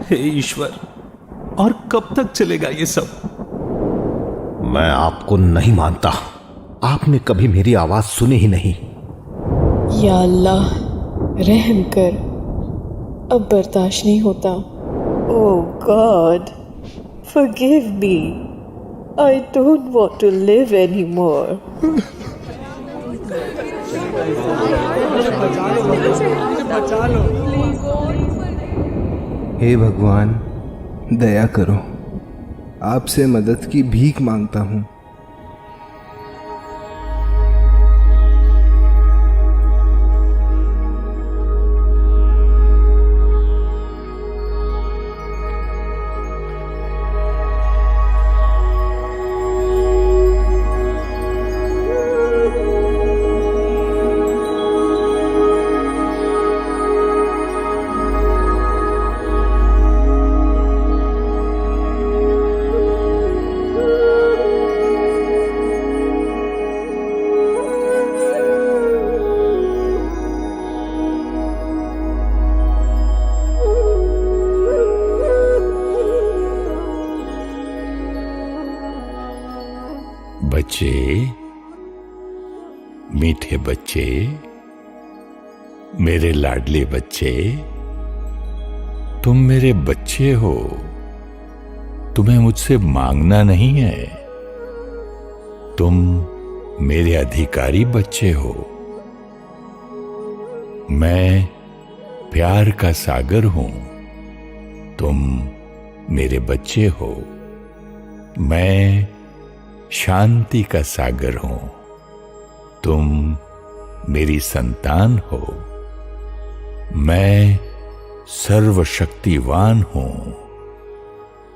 हे ईश्वर, और कब तक चलेगा ये सब? मैं आपको नहीं मानता। आपने कभी मेरी आवाज सुनी ही नहीं। या अल्लाह, रहम कर, अब बर्दाश्त नहीं होता। Oh god, forgive me, I don't want to live anymore. हे भगवान, दया करो, आपसे मदद की भीख मांगता हूँ। बच्चे, मीठे बच्चे, मेरे लाडले बच्चे, तुम मेरे बच्चे हो। तुम्हें मुझसे मांगना नहीं है। तुम मेरे अधिकारी बच्चे हो। मैं प्यार का सागर हूं। तुम मेरे बच्चे हो। मैं शांति का सागर हूं। तुम मेरी संतान हो। मैं सर्वशक्तिवान हूं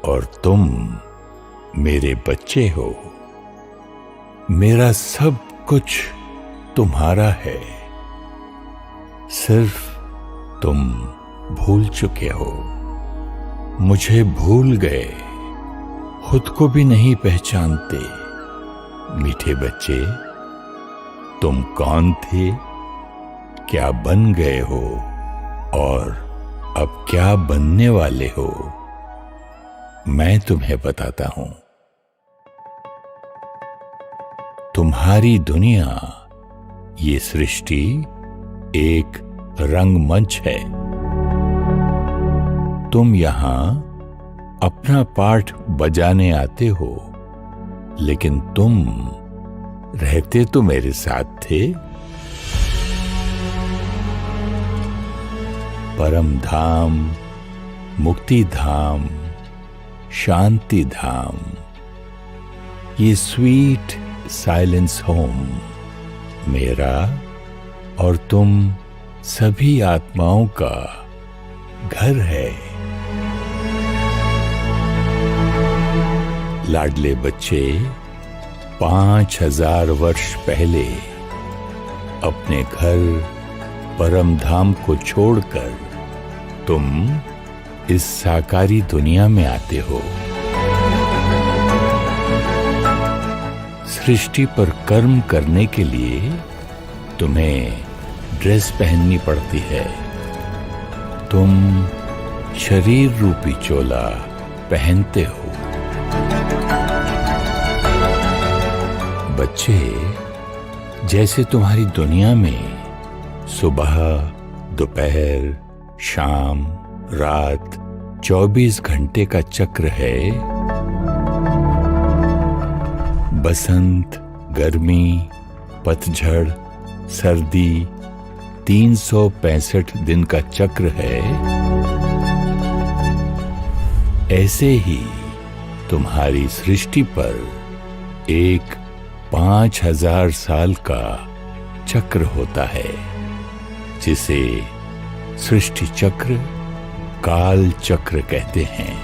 और तुम मेरे बच्चे हो। मेरा सब कुछ तुम्हारा है, सिर्फ तुम भूल चुके हो। मुझे भूल गए, खुद को भी नहीं पहचानते। मीठे बच्चे, तुम कौन थे, क्या बन गए हो और अब क्या बनने वाले हो, मैं तुम्हें बताता हूं। तुम्हारी दुनिया, ये सृष्टि एक रंगमंच है। तुम यहां अपना पाठ बजाने आते हो, लेकिन तुम रहते तो मेरे साथ थे। परम धाम, मुक्ति धाम, शांति धाम, ये स्वीट साइलेंस होम मेरा और तुम सभी आत्माओं का घर है। लाडले बच्चे, 5000 वर्ष पहले अपने घर परम धाम को छोड़कर तुम इस साकारी दुनिया में आते हो। सृष्टि पर कर्म करने के लिए तुम्हें ड्रेस पहननी पड़ती है। तुम शरीर रूपी चोला पहनते हो। बच्चे, जैसे तुम्हारी दुनिया में सुबह, दोपहर, शाम, रात 24 घंटे का चक्र है, बसंत, गर्मी, पतझड़, सर्दी 365 दिन का चक्र है, ऐसे ही तुम्हारी सृष्टि पर एक 5000 साल का चक्र होता है, जिसे सृष्टि चक्र, काल चक्र कहते हैं।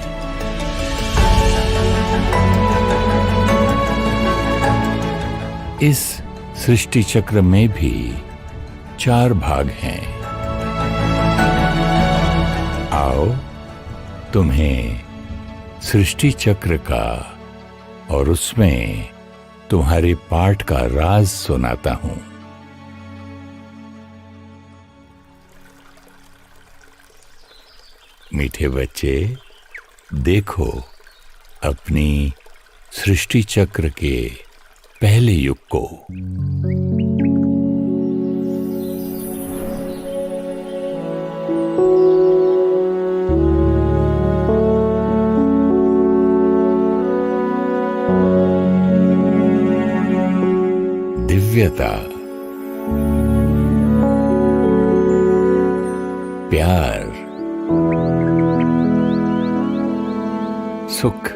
इस सृष्टि चक्र में भी 4 भाग हैं। आओ, तुम्हें सृष्टि चक्र का और उसमें तुम्हारे पाठ का राज सुनाता हूं। मीठे बच्चे, देखो अपनी सृष्टि चक्र के पहले युग को। दिव्यता, प्यार, सुख,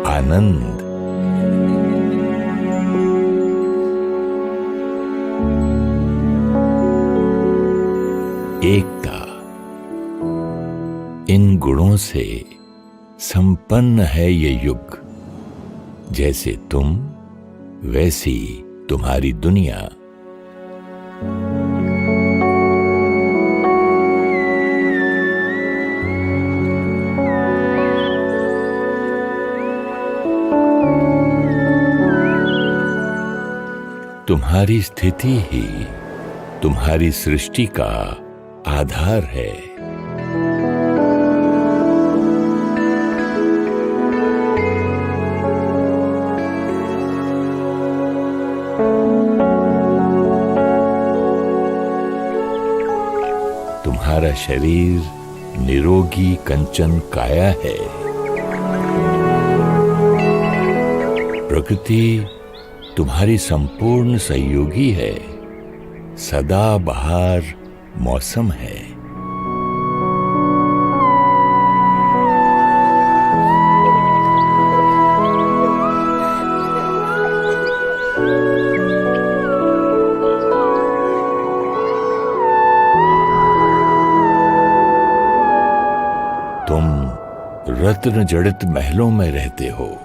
आनंद, एकता, इन गुणों से संपन्न है ये युग। जैसे तुम वैसी तुम्हारी दुनिया। तुम्हारी स्थिति ही तुम्हारी सृष्टि का आधार है। तुम्हारा शरीर निरोगी कंचन काया है। प्रकृति तुम्हारी संपूर्ण सहयोगी है। सदा बहार मौसम है। तुम रत्न जड़ित महलों में रहते हो।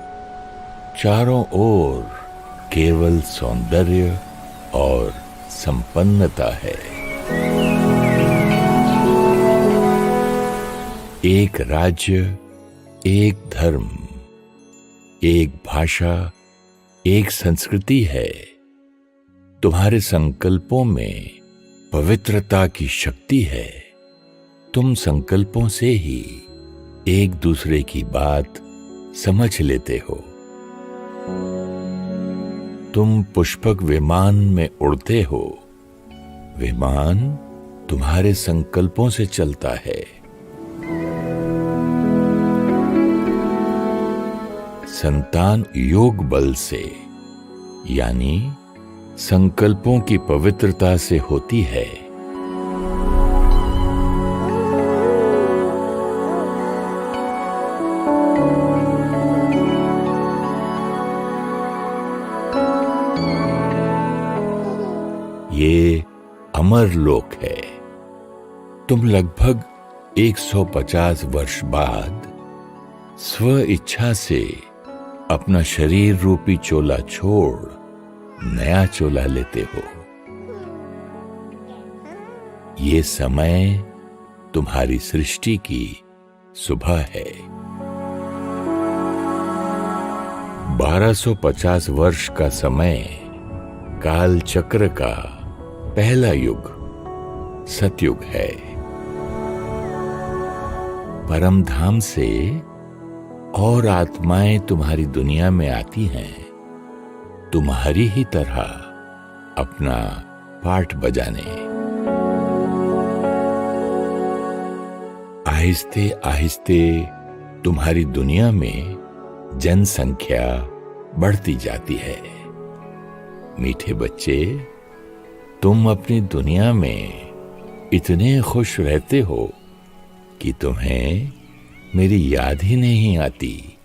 चारों ओर केवल सौंदर्य और संपन्नता है। एक राज्य, एक धर्म, एक भाषा, एक संस्कृति है। तुम्हारे संकल्पों में पवित्रता की शक्ति है। तुम संकल्पों से ही एक दूसरे की बात समझ लेते हो। तुम पुष्पक विमान में उड़ते हो। विमान तुम्हारे संकल्पों से चलता है। संतान योग बल से, यानी संकल्पों की पवित्रता से होती है। ये अमर लोक है। तुम लगभग 150 वर्ष बाद स्व इच्छा से अपना शरीर रूपी चोला छोड़ नया चोला लेते हो। ये समय तुम्हारी सृष्टि की सुबह है। 1250 वर्ष का समय काल चक्र का पहला युग सतयुग है। परम धाम से और आत्माएं तुम्हारी दुनिया में आती हैं, तुम्हारी ही तरह अपना पाठ बजाने। आहिस्ते आहिस्ते तुम्हारी दुनिया में जनसंख्या बढ़ती जाती है। मीठे बच्चे, तुम अपनी दुनिया में इतने खुश रहते हो कि तुम्हें मेरी याद ही नहीं आती।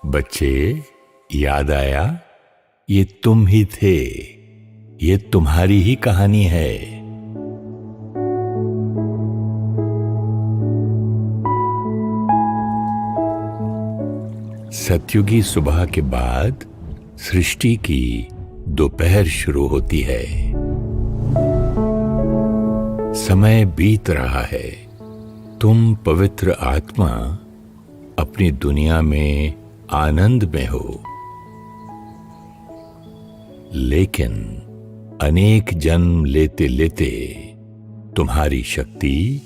बच्चे, याद आया? ये तुम ही थे। ये तुम्हारी ही कहानी है। सतयुगी सुबह के बाद सृष्टि की दोपहर शुरू होती है। समय बीत रहा है। तुम पवित्र आत्मा अपनी दुनिया में आनंद में हो। लेकिन अनेक जन्म लेते लेते तुम्हारी शक्ति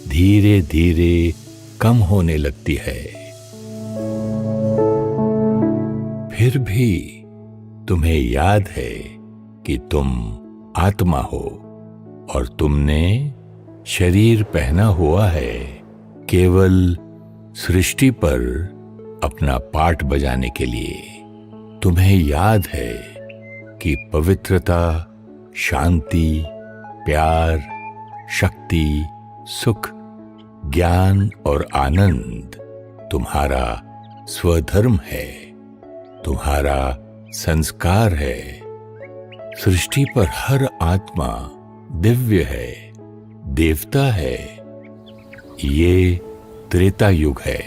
धीरे धीरे कम होने लगती है। फिर भी तुम्हें याद है कि तुम आत्मा हो और तुमने शरीर पहना हुआ है केवल सृष्टि पर अपना पाठ बजाने के लिए। तुम्हें याद है कि पवित्रता, शांति, प्यार, शक्ति, सुख, ज्ञान और आनंद तुम्हारा स्वधर्म है, तुम्हारा संस्कार है। सृष्टि पर हर आत्मा दिव्य है, देवता है। ये त्रेता युग है।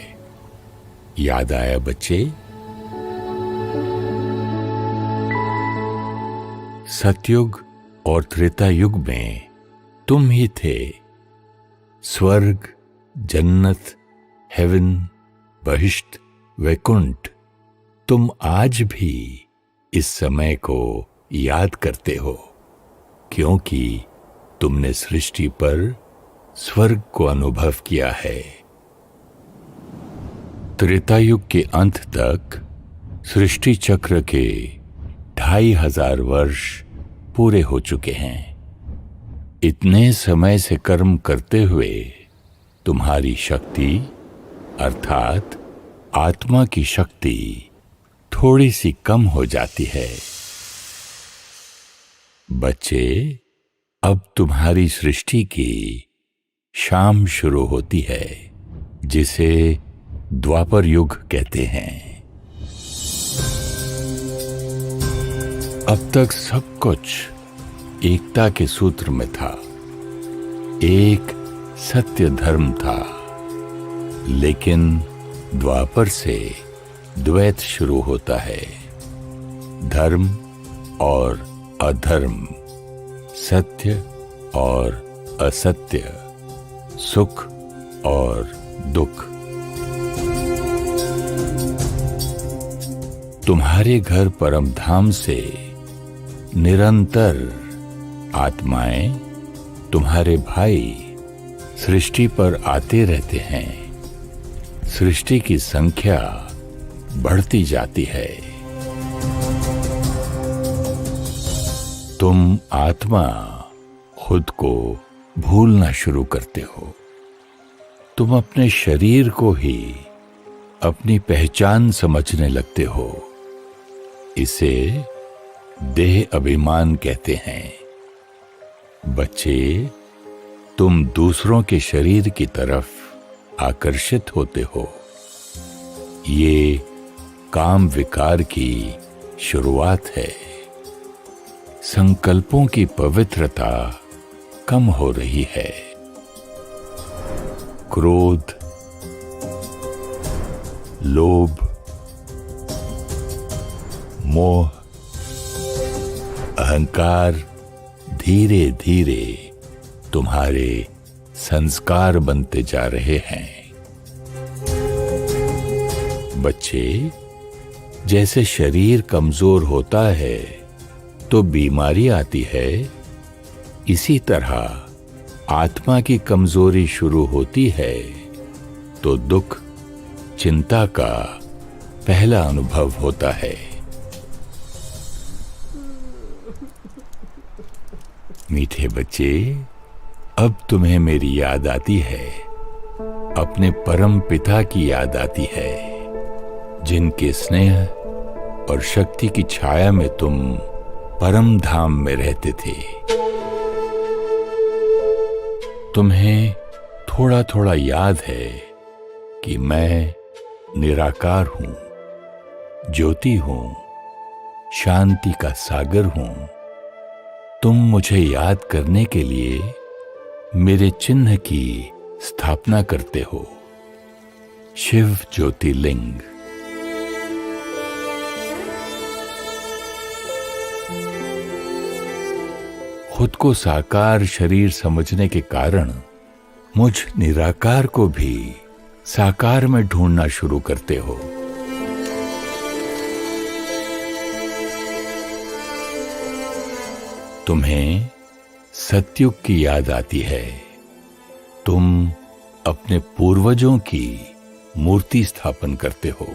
याद आया बच्चे? सतयुग और त्रेता युग में तुम ही थे। स्वर्ग, जन्नत, हेवन, बहिष्ट, वैकुंठ। तुम आज भी इस समय को याद करते हो, क्योंकि तुमने सृष्टि पर स्वर्ग को अनुभव किया है। त्रेतायुग के अंत तक सृष्टि चक्र के 2500 वर्ष पूरे हो चुके हैं। इतने समय से कर्म करते हुए तुम्हारी शक्ति अर्थात आत्मा की शक्ति थोड़ी सी कम हो जाती है। बच्चे, अब तुम्हारी सृष्टि की शाम शुरू होती है, जिसे द्वापर युग कहते हैं। अब तक सब कुछ एकता के सूत्र में था, एक सत्य धर्म था। लेकिन द्वापर से द्वैत शुरू होता है, धर्म और अधर्म, सत्य और असत्य, सुख और दुख। तुम्हारे घर परम धाम से निरंतर आत्माएं, तुम्हारे भाई सृष्टि पर आते रहते हैं। सृष्टि की संख्या बढ़ती जाती है। तुम आत्मा खुद को भूलना शुरू करते हो। तुम अपने शरीर को ही अपनी पहचान समझने लगते हो। इसे देह अभिमान कहते हैं। बच्चे, तुम दूसरों के शरीर की तरफ आकर्षित होते हो। ये काम विकार की शुरुआत है। संकल्पों की पवित्रता कम हो रही है। क्रोध, लोभ, मोह, अहंकार धीरे धीरे तुम्हारे संस्कार बनते जा रहे हैं। बच्चे, जैसे शरीर कमजोर होता है तो बीमारी आती है, इसी तरह आत्मा की कमजोरी शुरू होती है तो दुख, चिंता का पहला अनुभव होता है। मीठे बच्चे, अब तुम्हें मेरी याद आती है, अपने परम पिता की याद आती है, जिनके स्नेह और शक्ति की छाया में तुम परम धाम में रहते थे। तुम्हें थोड़ा थोड़ा याद है कि मैं निराकार हूं, ज्योति हूं, शांति का सागर हूं। तुम मुझे याद करने के लिए मेरे चिन्ह की स्थापना करते हो, शिव ज्योतिर्लिंग। खुद को साकार शरीर समझने के कारण मुझ निराकार को भी साकार में ढूंढना शुरू करते हो। तुम्हें सतयुग की याद आती है। तुम अपने पूर्वजों की मूर्ति स्थापन करते हो।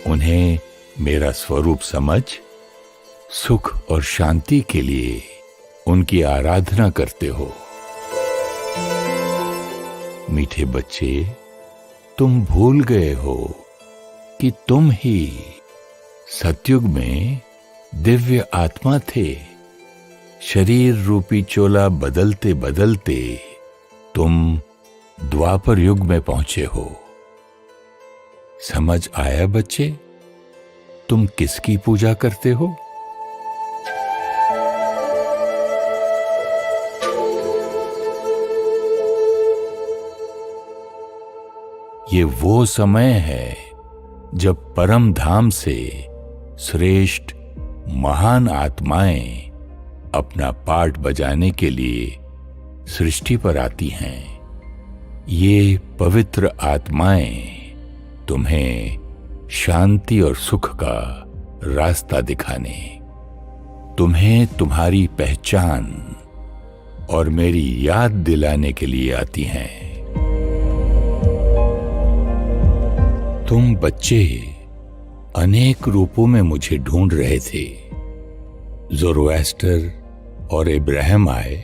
उन्हें मेरा स्वरूप समझ सुख और शांति के लिए उनकी आराधना करते हो। मीठे बच्चे, तुम भूल गए हो कि तुम ही सतयुग में दिव्य आत्मा थे। शरीर रूपी चोला बदलते बदलते तुम द्वापर युग में पहुंचे हो। समझ आया बच्चे, तुम किसकी पूजा करते हो? ये वो समय है जब परम धाम से श्रेष्ठ महान आत्माएं अपना पाठ बजाने के लिए सृष्टि पर आती हैं। ये पवित्र आत्माएं तुम्हें शांति और सुख का रास्ता दिखाने, तुम्हें तुम्हारी पहचान और मेरी याद दिलाने के लिए आती हैं। तुम बच्चे अनेक रूपों में मुझे ढूंढ रहे थे। ज़ोरोएस्टर और इब्राहिम आए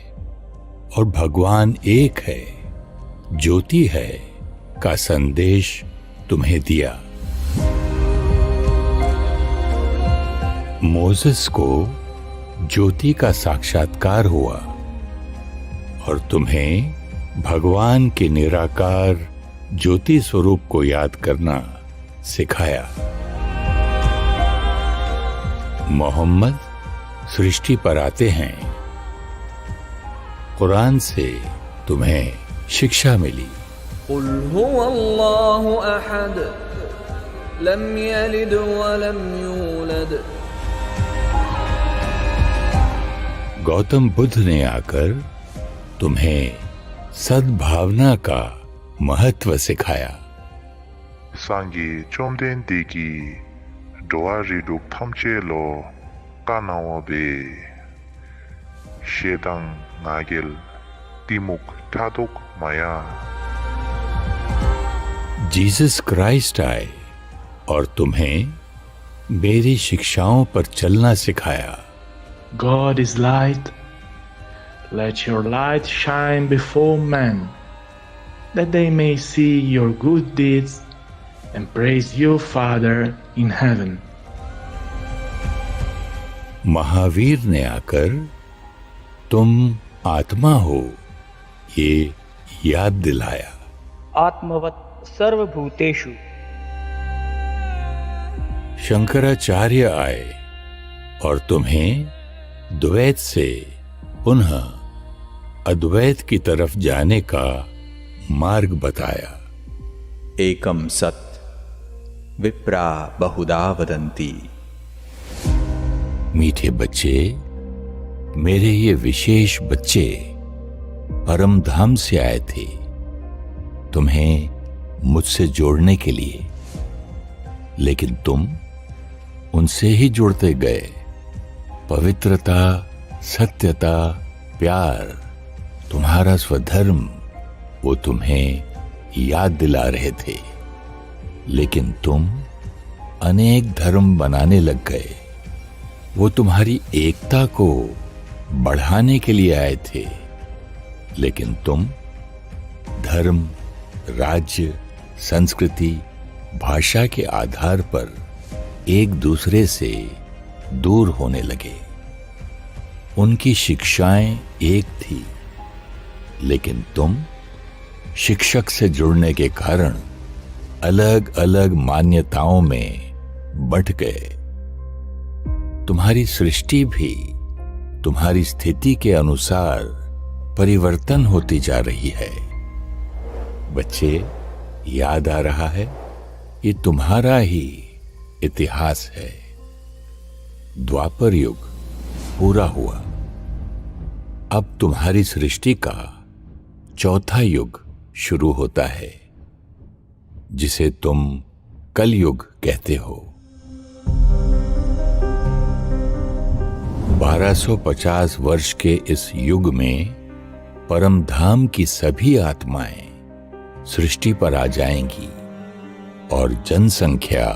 और भगवान एक है, ज्योति है का संदेश तुम्हें दिया। मोसेस को ज्योति का साक्षात्कार हुआ और तुम्हें भगवान के निराकार ज्योति स्वरूप को याद करना सिखाया। मोहम्मद सृष्टि पर आते हैं। कुरान से तुम्हें शिक्षा मिली। कुल हुवल्लाहु अहद लम यलिद वलम यूलद। गौतम बुद्ध ने आकर तुम्हें सद्भावना का महत्व सिखाया। 상기 좀 된 디기 도아리룩 탐체로 까나와베 शेदांग नागिल तिमुक ठादुक माया। जीसस क्राइस्ट आए और तुम्हें मेरी शिक्षाओं पर चलना सिखाया। God is light. Let your light shine before men, that they may see your good deeds and praise you, Father in heaven. Mahavir ने आकर तुम आत्मा हो ये याद दिलाया। आत्मवत् सर्वभूतेषु। शंकराचार्य आए और तुम्हें द्वैत से पुनः अद्वैत की तरफ जाने का मार्ग बताया। एकम सत् विप्रा बहुधा वदन्ति। मीठे बच्चे, मेरे ये विशेष बच्चे परम धाम से आए थे तुम्हें मुझसे जोड़ने के लिए, लेकिन तुम उनसे ही जुड़ते गए। पवित्रता, सत्यता, प्यार, तुम्हारा स्वधर्म वो तुम्हें याद दिला रहे थे, लेकिन तुम अनेक धर्म बनाने लग गए। वो तुम्हारी एकता को बढ़ाने के लिए आए थे, लेकिन तुम धर्म, राज्य, संस्कृति, भाषा के आधार पर एक दूसरे से दूर होने लगे। उनकी शिक्षाएं एक थी, लेकिन तुम शिक्षक से जुड़ने के कारण अलग अलग मान्यताओं में बंट गए। तुम्हारी सृष्टि भी तुम्हारी स्थिति के अनुसार परिवर्तन होती जा रही है। बच्चे, याद आ रहा है, ये तुम्हारा ही इतिहास है। द्वापर युग पूरा हुआ। अब तुम्हारी सृष्टि का चौथा युग शुरू होता है, जिसे तुम कलयुग कहते हो। 1250 वर्ष के इस युग में परम धाम की सभी आत्माएं सृष्टि पर आ जाएंगी और जनसंख्या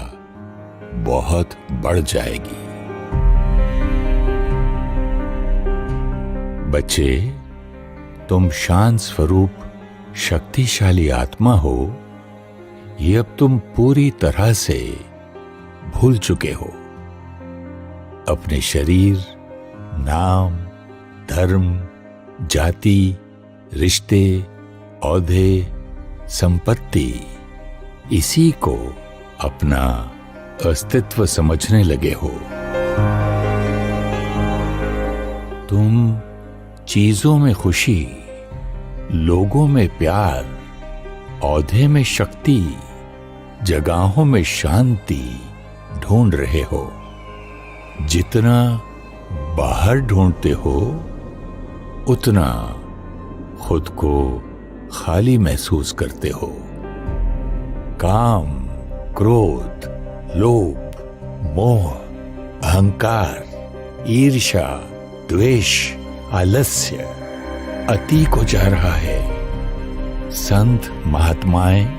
बहुत बढ़ जाएगी। बच्चे, तुम शांत स्वरूप शक्तिशाली आत्मा हो, ये अब तुम पूरी तरह से भूल चुके हो। अपने शरीर, नाम, धर्म, जाति, रिश्ते, औहदे, संपत्ति, इसी को अपना अस्तित्व समझने लगे हो। तुम चीजों में खुशी, लोगों में प्यार, औहदे में शक्ति, जगहों में शांति ढूंढ रहे हो। जितना बाहर ढूंढते हो, उतना खुद को खाली महसूस करते हो। काम, क्रोध, लोभ, मोह, अहंकार, ईर्ष्या, द्वेष, आलस्य अति को जा रहा है। संत महात्माएं,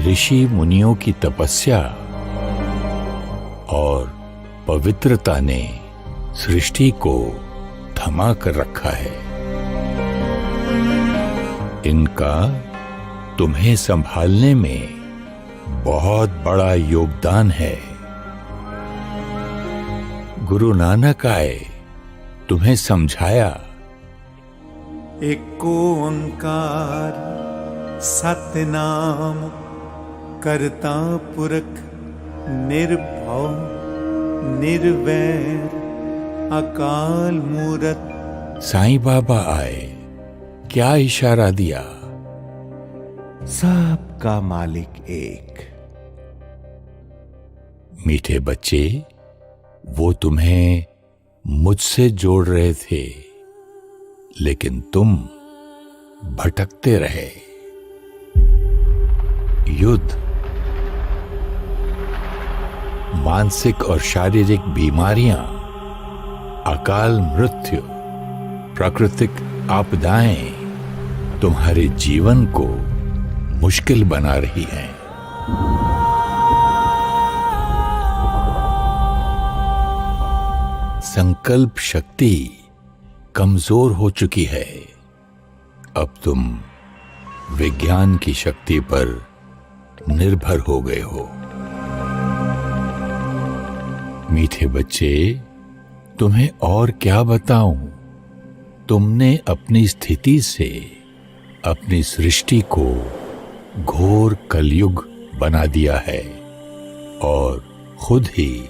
ऋषि मुनियों की तपस्या और पवित्रता ने सृष्टि को थमा कर रखा है। इनका तुम्हें संभालने में बहुत बड़ा योगदान है। गुरु नानक आए, तुम्हें समझाया। एक ओंकार सतनाम करता पुरख निर्भव निर्वैर अकाल मूरत। साईं बाबा आए, क्या इशारा दिया? सबका मालिक एक। मीठे बच्चे, वो तुम्हें मुझसे जोड़ रहे थे, लेकिन तुम भटकते रहे। युद्ध, मानसिक और शारीरिक बीमारियां, अकाल मृत्यु, प्राकृतिक आपदाएं तुम्हारे जीवन को मुश्किल बना रही हैं। संकल्प शक्ति कमजोर हो चुकी है। अब तुम विज्ञान की शक्ति पर निर्भर हो गए हो। मीठे बच्चे, तुम्हें और क्या बताऊं? तुमने अपनी स्थिति से अपनी सृष्टि को घोर कलयुग बना दिया है और खुद ही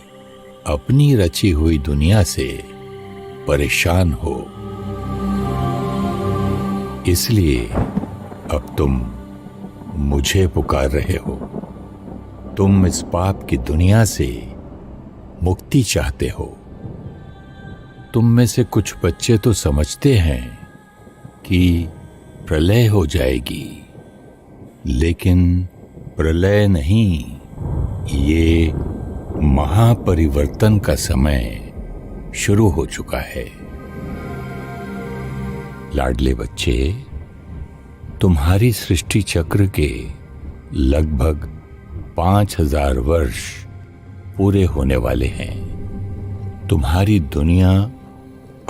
अपनी रची हुई दुनिया से परेशान हो। इसलिए अब तुम मुझे पुकार रहे हो। तुम इस पाप की दुनिया से मुक्ति चाहते हो। तुम में से कुछ बच्चे तो समझते हैं कि प्रलय हो जाएगी, लेकिन प्रलय नहीं, ये महापरिवर्तन का समय शुरू हो चुका है। लाडले बच्चे, तुम्हारी सृष्टि चक्र के लगभग 5000 वर्ष पूरे होने वाले हैं। तुम्हारी दुनिया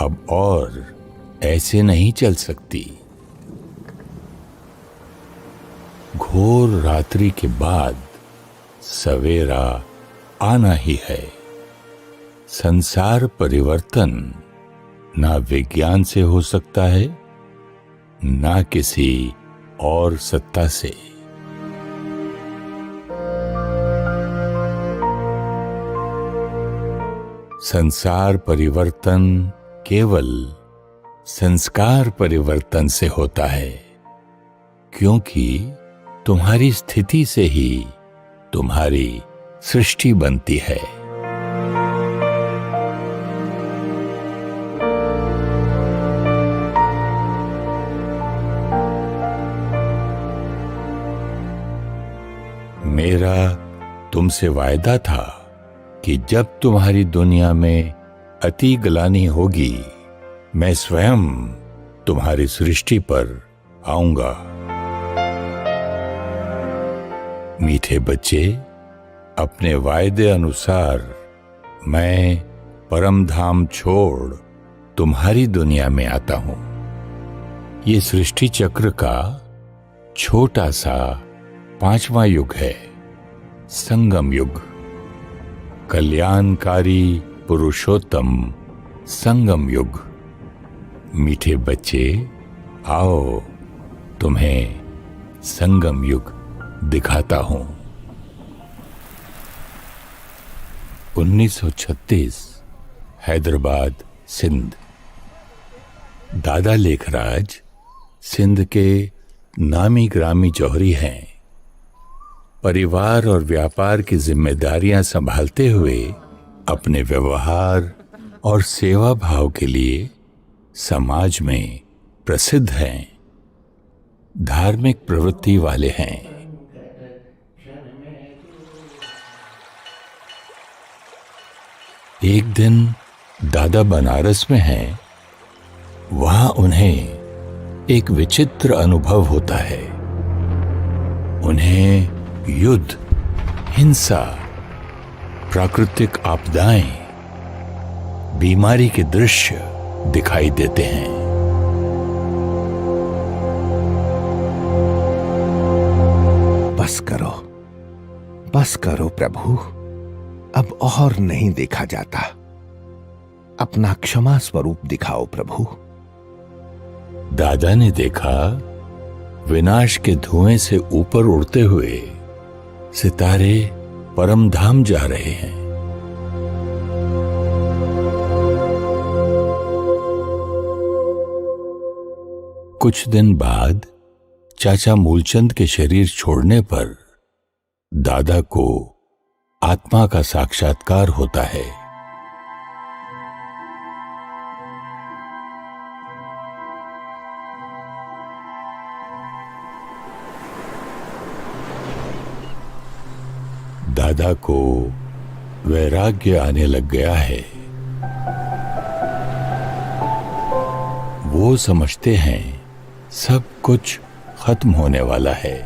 अब और ऐसे नहीं चल सकती। घोर रात्रि के बाद सवेरा आना ही है। संसार परिवर्तन ना विज्ञान से हो सकता है, ना किसी और सत्ता से। संसार परिवर्तन केवल संस्कार परिवर्तन से होता है, क्योंकि तुम्हारी स्थिति से ही तुम्हारी सृष्टि बनती है। मेरा तुमसे वायदा था कि जब तुम्हारी दुनिया में अति ग्लानि होगी, मैं स्वयं तुम्हारी सृष्टि पर आऊंगा। मीठे बच्चे, अपने वायदे अनुसार मैं परम धाम छोड़ तुम्हारी दुनिया में आता हूं। ये सृष्टि चक्र का छोटा सा 5वां युग है, संगम युग। कल्याणकारी पुरुषोत्तम संगम युग। मीठे बच्चे, आओ तुम्हें संगम युग दिखाता हूं। 1936 हैदराबाद, सिंध। दादा लेखराज सिंध के नामी ग्रामी जौहरी हैं। परिवार और व्यापार की जिम्मेदारियां संभालते हुए अपने व्यवहार और सेवा भाव के लिए समाज में प्रसिद्ध हैं। धार्मिक प्रवृत्ति वाले हैं। एक दिन दादा बनारस में हैं। वहां उन्हें एक विचित्र अनुभव होता है। उन्हें युद्ध, हिंसा, प्राकृतिक आपदाएं, बीमारी के दृश्य दिखाई देते हैं। बस करो प्रभु, अब और नहीं देखा जाता। अपना क्षमा स्वरूप दिखाओ प्रभु। दादा ने देखा, विनाश के धुएं से ऊपर उड़ते हुए सितारे परम धाम जा रहे हैं। कुछ दिन बाद चाचा मूलचंद के शरीर छोड़ने पर दादा को आत्मा का साक्षात्कार होता है। दादा को वैराग्य आने लग गया है। वो समझते हैं सब कुछ खत्म होने वाला है,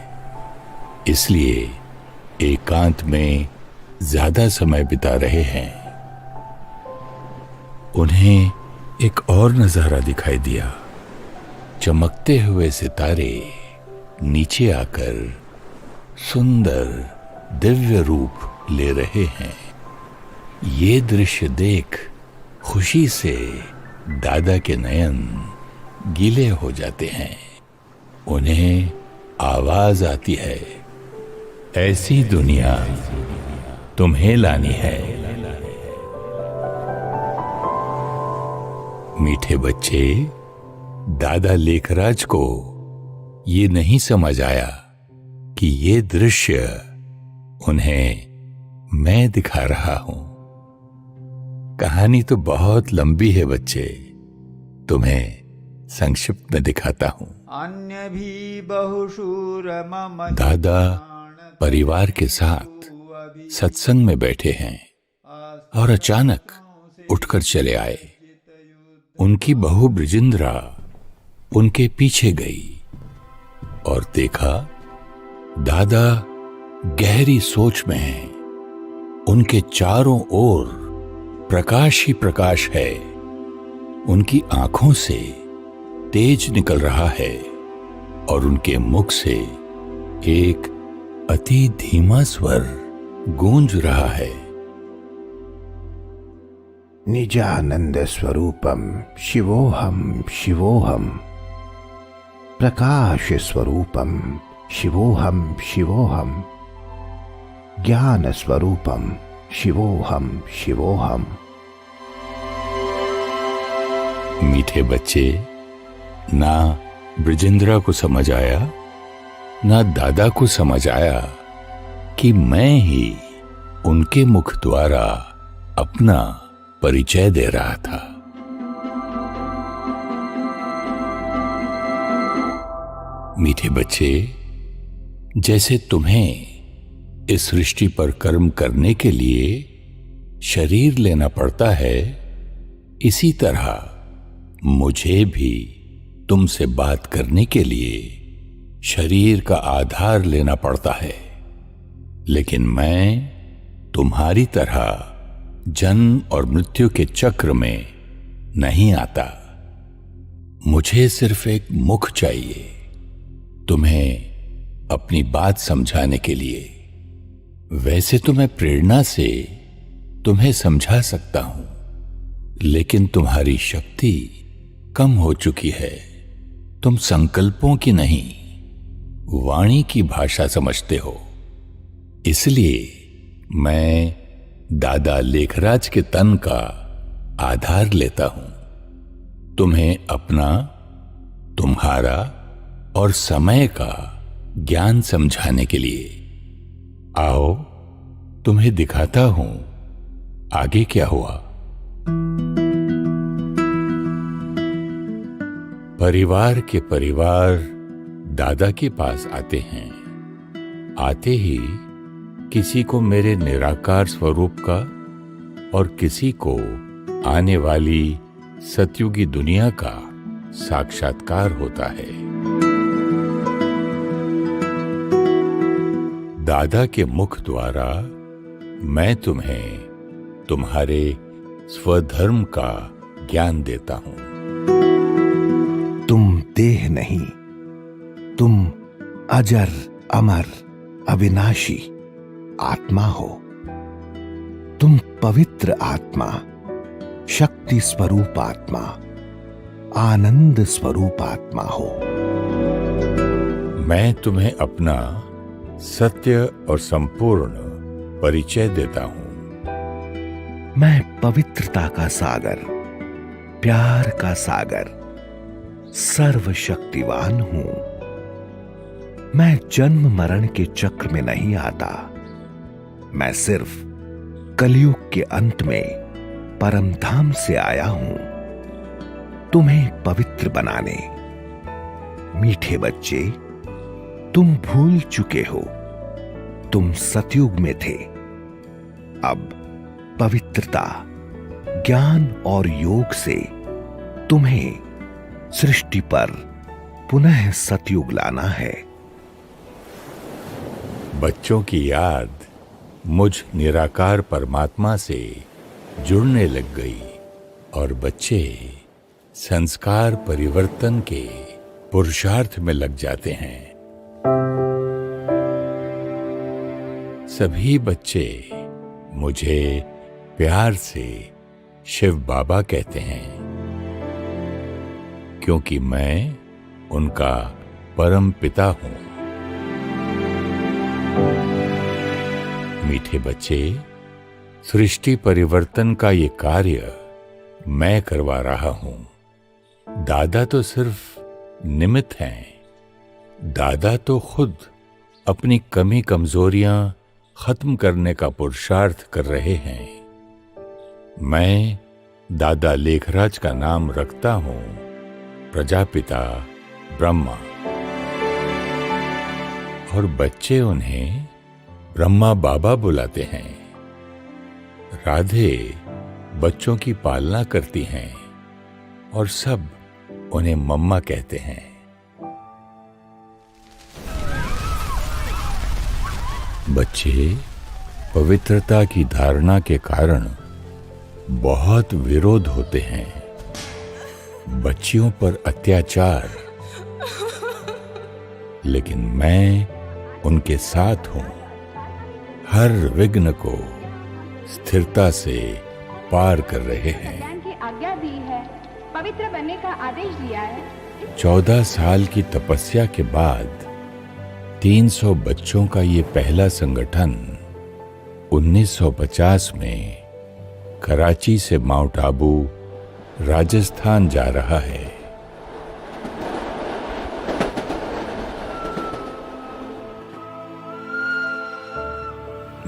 इसलिए एकांत में ज्यादा समय बिता रहे हैं। उन्हें एक और नजारा दिखाई दिया। चमकते हुए सितारे नीचे आकर सुंदर दिव्य रूप ले रहे हैं। ये दृश्य देख खुशी से दादा के नयन गीले हो जाते हैं। उन्हें आवाज आती है, ऐसी दुनिया तुम्हें लानी है। मीठे बच्चे, दादा लेखराज को ये नहीं समझ आया कि ये दृश्य उन्हें मैं दिखा रहा हूं। कहानी तो बहुत लंबी है बच्चे, तुम्हें संक्षिप्त में दिखाता हूं। अन्य भी बहुशूर मम दादा परिवार के साथ सत्संग में बैठे हैं और अचानक उठकर चले आए। उनकी बहू ब्रिजिंद्रा उनके पीछे गई और देखा दादा गहरी सोच में हैं। उनके चारों ओर प्रकाश ही प्रकाश है। उनकी आंखों से तेज निकल रहा है और उनके मुख से एक अति धीमा स्वर गूंज रहा है। निजानंद स्वरूपम शिवोहम शिवोहम, प्रकाश स्वरूपम शिवोहम शिवोहम, ज्ञान स्वरूपम शिवोहम शिवोहम। मीठे बच्चे, ना ब्रिजिंद्रा को समझ आया ना दादा को समझ आया कि मैं ही उनके मुख द्वारा अपना परिचय दे रहा था। मीठे बच्चे, जैसे तुम्हें इस सृष्टि पर कर्म करने के लिए शरीर लेना पड़ता है, इसी तरह मुझे भी तुमसे बात करने के लिए शरीर का आधार लेना पड़ता है, लेकिन मैं तुम्हारी तरह जन्म और मृत्यु के चक्र में नहीं आता। मुझे सिर्फ एक मुख चाहिए तुम्हें अपनी बात समझाने के लिए। वैसे तो मैं प्रेरणा से तुम्हें समझा सकता हूं, लेकिन तुम्हारी शक्ति कम हो चुकी है। तुम संकल्पों की नहीं, वाणी की भाषा समझते हो। इसलिए मैं दादा लेखराज के तन का आधार लेता हूं, तुम्हें अपना, तुम्हारा और समय का ज्ञान समझाने के लिए। आओ तुम्हें दिखाता हूं आगे क्या हुआ। परिवार के परिवार दादा के पास आते हैं। आते ही किसी को मेरे निराकार स्वरूप का और किसी को आने वाली सतयुगी दुनिया का साक्षात्कार होता है। दादा के मुख द्वारा मैं तुम्हें तुम्हारे स्वधर्म का ज्ञान देता हूं। तुम देह नहीं, तुम अजर अमर अविनाशी आत्मा हो। तुम पवित्र आत्मा, शक्ति स्वरूप आत्मा, आनंद स्वरूप आत्मा हो। मैं तुम्हें अपना सत्य और संपूर्ण परिचय देता हूं। मैं पवित्रता का सागर, प्यार का सागर, सर्वशक्तिवान हूं। मैं जन्म मरण के चक्र में नहीं आता। मैं सिर्फ कलयुग के अंत में परम धाम से आया हूं, तुम्हें पवित्र बनाने। मीठे बच्चे, तुम भूल चुके हो, तुम सतयुग में थे। अब पवित्रता, ज्ञान और योग से तुम्हें सृष्टि पर पुनः सतयुग लाना है। बच्चों की याद मुझ निराकार परमात्मा से जुड़ने लग गई और बच्चे संस्कार परिवर्तन के पुरुषार्थ में लग जाते हैं। सभी बच्चे मुझे प्यार से शिव बाबा कहते हैं, क्योंकि मैं उनका परम पिता हूं। मीठे बच्चे, सृष्टि परिवर्तन का ये कार्य मैं करवा रहा हूं। दादा तो सिर्फ निमित्त हैं। दादा तो खुद अपनी कमी कमजोरियां खत्म करने का पुरुषार्थ कर रहे हैं। मैं दादा लेखराज का नाम रखता हूं प्रजापिता ब्रह्मा, और बच्चे उन्हें ब्रह्मा बाबा बुलाते हैं। राधे बच्चों की पालना करती हैं और सब उन्हें मम्मा कहते हैं। बच्चे पवित्रता की धारणा के कारण बहुत विरोध होते हैं। बच्चियों पर अत्याचार, लेकिन मैं उनके साथ हूं। हर विघ्न को स्थिरता से पार कर रहे हैं। आज्ञा दी है, पवित्र बनने का आदेश दिया है। 14 साल की तपस्या के बाद 300 बच्चों का ये पहला संगठन 1950 में कराची से माउंट आबू राजस्थान जा रहा है।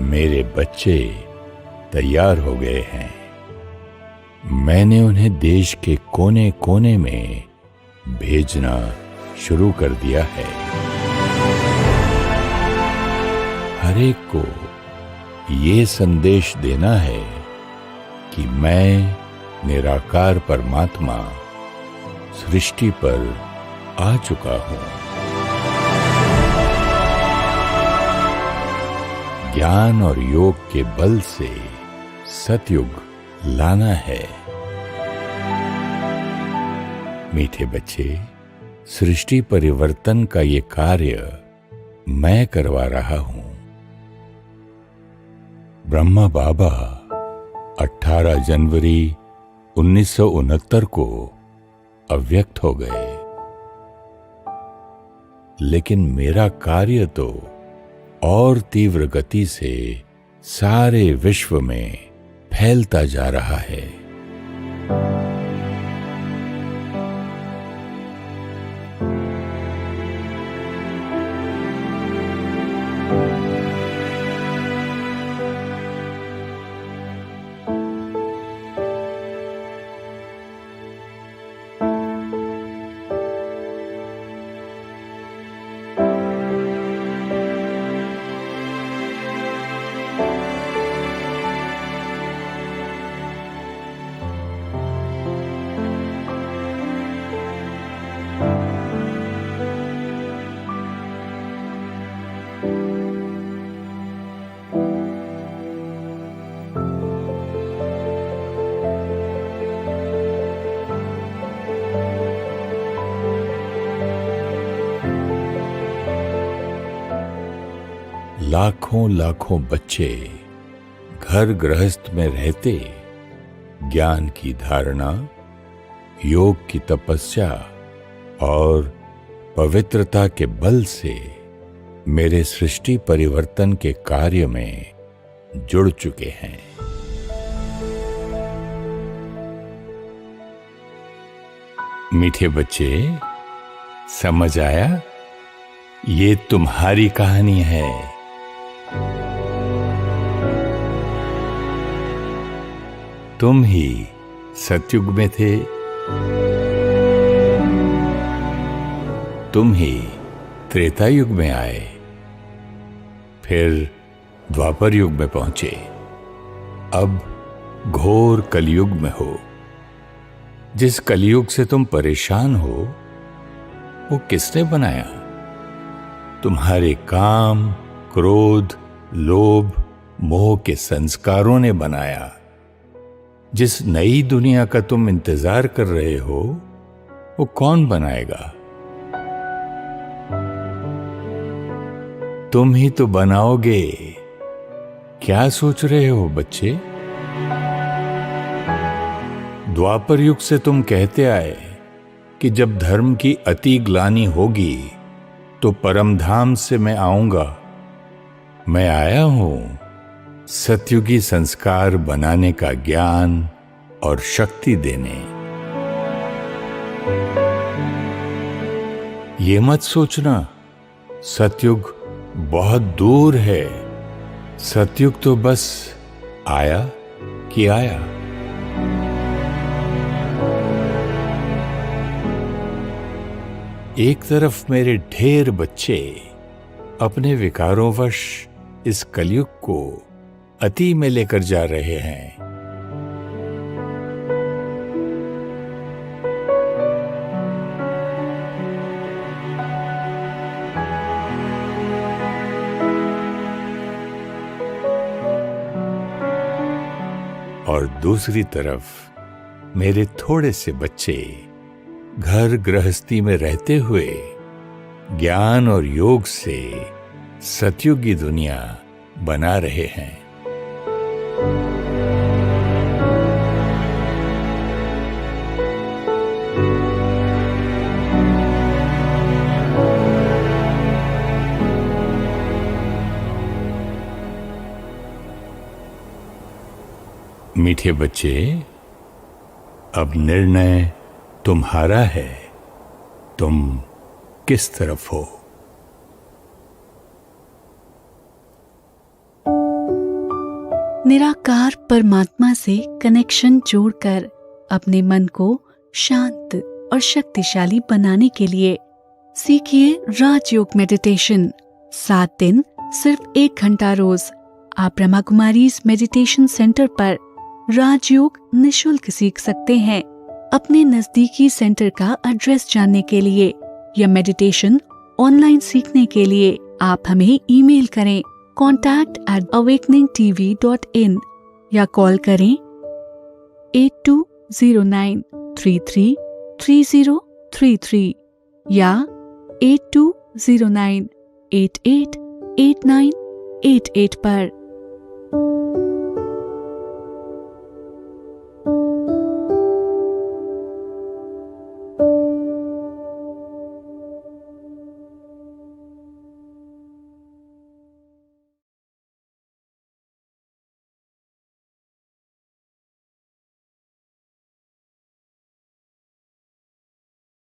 मेरे बच्चे तैयार हो गए हैं। मैंने उन्हें देश के कोने कोने में भेजना शुरू कर दिया है। हर एक को ये संदेश देना है कि मैं निराकार परमात्मा सृष्टि पर आ चुका हूं। ज्ञान और योग के बल से सतयुग लाना है। मीठे बच्चे, सृष्टि परिवर्तन का ये कार्य मैं करवा रहा हूं। ब्रह्मा बाबा 18 जनवरी 1969 को अव्यक्त हो गए, लेकिन मेरा कार्य तो और तीव्र गति से सारे विश्व में फैलता जा रहा है। लाखों लाखों बच्चे घर गृहस्थ में रहते ज्ञान की धारणा, योग की तपस्या और पवित्रता के बल से मेरे सृष्टि परिवर्तन के कार्य में जुड़ चुके हैं। मीठे बच्चे, समझ आया? ये तुम्हारी कहानी है। तुम ही सतयुग में थे, तुम ही त्रेता युग में आए, फिर द्वापर युग में पहुंचे, अब घोर कलयुग में हो। जिस कलयुग से तुम परेशान हो, वो किसने बनाया? तुम्हारे काम, क्रोध, लोभ, मोह के संस्कारों ने बनाया। जिस नई दुनिया का तुम इंतजार कर रहे हो, वो कौन बनाएगा? तुम ही तो बनाओगे। क्या सोच रहे हो बच्चे? द्वापर युग से तुम कहते आए कि जब धर्म की अति ग्लानि होगी तो परमधाम से मैं आऊंगा। मैं आया हूं सतयुगी संस्कार बनाने का ज्ञान और शक्ति देने। ये मत सोचना सतयुग बहुत दूर है। सतयुग तो बस आया कि आया। एक तरफ मेरे ढेर बच्चे अपने विकारों वश इस कलयुग को अति में लेकर जा रहे हैं, और दूसरी तरफ मेरे थोड़े से बच्चे घर गृहस्थी में रहते हुए ज्ञान और योग से सतयुगी दुनिया बना रहे हैं। मीठे बच्चे, अब निर्णय तुम्हारा है। तुम किस तरफ हो? निराकार परमात्मा से कनेक्शन जोड़कर अपने मन को शांत और शक्तिशाली बनाने के लिए सीखिए राजयोग मेडिटेशन। 7 दिन सिर्फ 1 घंटा रोज आप ब्रह्मा कुमारीज मेडिटेशन सेंटर पर राजयोग निशुल्क सीख सकते हैं। अपने नजदीकी सेंटर का एड्रेस जानने के लिए या मेडिटेशन ऑनलाइन सीखने के लिए आप हमें ईमेल करें contact@awakeningtv.in या कॉल करें 8209333033 या 8209888988 पर।